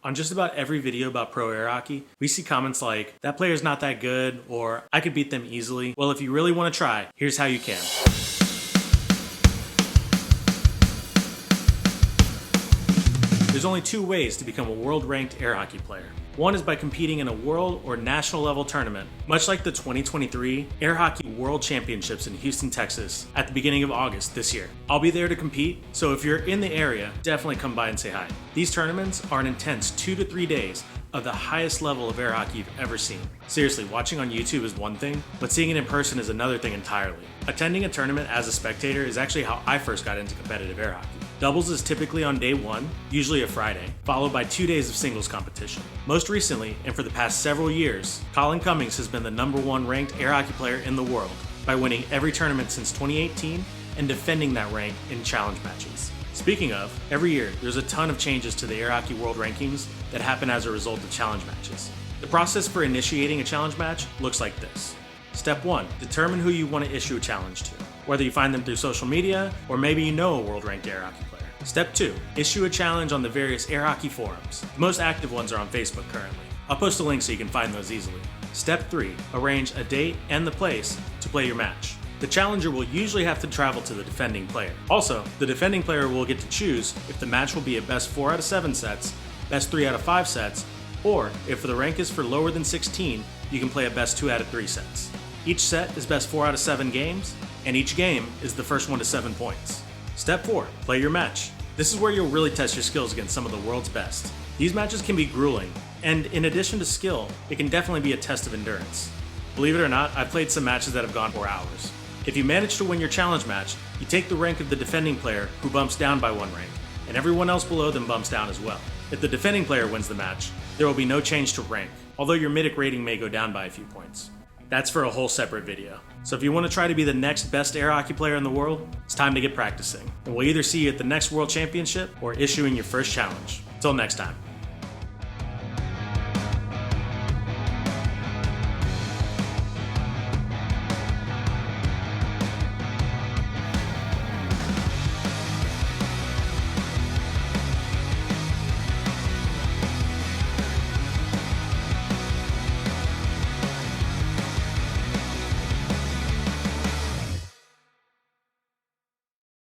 On just about every video about pro air hockey, we see comments like, that player's not that good, or I could beat them easily. Well, if you really want to try, here's how you can. There's only two ways to become a world-ranked air hockey player. One is by competing in a world or national level tournament, much like the 2023 Air Hockey World Championships in Houston, Texas, at the beginning of August this year. I'll be there to compete, so if you're in the area, definitely come by and say hi. These tournaments are an intense 2 to 3 days of the highest level of air hockey you've ever seen. Seriously, watching on YouTube is one thing, but seeing it in person is another thing entirely. Attending a tournament as a spectator is actually how I first got into competitive air hockey. Doubles is typically on day one, usually a Friday, followed by 2 days of singles competition. Most recently, and for the past several years, Colin Cummings has been the #1 ranked air hockey player in the world by winning every tournament since 2018 and defending that rank in challenge matches. Speaking of, every year there's a ton of changes to the air hockey world rankings that happen as a result of challenge matches. The process for initiating a challenge match looks like this. Step 1, determine who you want to issue a challenge to, whether you find them through social media or maybe you know a world ranked air hockey player. Step 2, issue a challenge on the various air hockey forums. The most active ones are on Facebook currently. I'll post a link so you can find those easily. Step 3, arrange a date and the place to play your match. The challenger will usually have to travel to the defending player. Also, the defending player will get to choose if the match will be a best 4 out of 7 sets, best 3 out of 5 sets, or if the rank is for lower than 16, you can play a best 2 out of 3 sets. Each set is best 4 out of 7 games, and each game is the first one to 7 points. Step 4, play your match. This is where you'll really test your skills against some of the world's best. These matches can be grueling, and in addition to skill, it can definitely be a test of endurance. Believe it or not, I've played some matches that have gone 4 hours. If you manage to win your challenge match, you take the rank of the defending player who bumps down by 1 rank, and everyone else below them bumps down as well. If the defending player wins the match, there will be no change to rank, although your mythic rating may go down by a few points. That's for a whole separate video. So if you want to try to be the next best air hockey player in the world, it's time to get practicing. And we'll either see you at the next World Championship or issuing your first challenge. Until next time.